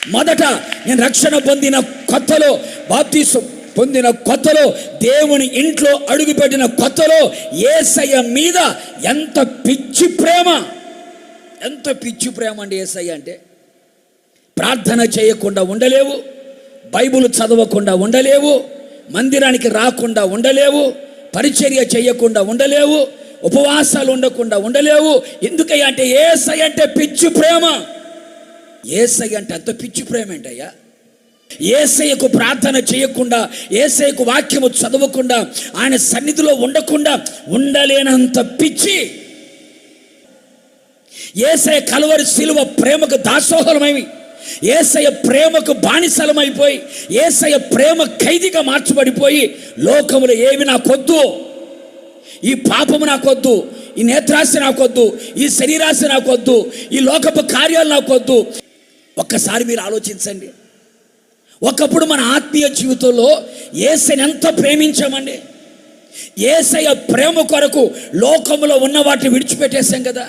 మొదట నేను రక్షణ పొందిన కొత్తలో, బాప్తీసు పొందిన కొత్తలో, దేవుని ఇంట్లో అడుగుపెట్టిన కొత్తలో యేసయ్య మీద ఎంత పిచ్చి ప్రేమ, ఎంత పిచ్చి ప్రేమ అండి యేసయ్య అంటే. ప్రార్థన చేయకుండా ఉండలేవు, బైబిల్ చదవకుండా ఉండలేవు, మందిరానికి రాకుండా ఉండలేవు, పరిచర్య చేయకుండా ఉండలేవు, ఉపవాసాలు ఉండకుండా ఉండలేవు. ఎందుకయ్యా అంటే యేసయ్య అంటే పిచ్చి ప్రేమ. యేసయ్య అంటే అంత పిచ్చి ప్రేమ ఏంటయ్యా? యేసయ్యకు ప్రార్థన చేయకుండా, యేసయ్యకు వాక్యము చదవకుండా, ఆయన సన్నిధిలో ఉండకుండా ఉండలేనంత పిచ్చి. యేసయ్య కలువరి శిలువ ప్రేమకు దాసోహలమై, యేసయ్య ప్రేమకు బానిసలమైపోయి, యేసయ్య ప్రేమ ఖైదీగా మార్చబడిపోయి, లోకములో ఏమి నాకొద్దు, ఈ పాపము నాకొద్దు, ఈ నేత్రాశ నాకొద్దు, ఈ శరీరాశ నాకొద్దు, ఈ లోకపు కార్యాలు నాకొద్దు. ఒక్కసారి మీరు ఆలోచించండి. ఒకప్పుడు మన ఆత్మీయ జీవితంలో యేసయ్యని ఎంత ప్రేమించామండి. యేసయ్య ప్రేమ కొరకు లోకములో ఉన్న వాటిని విడిచిపెట్టేశాం కదా.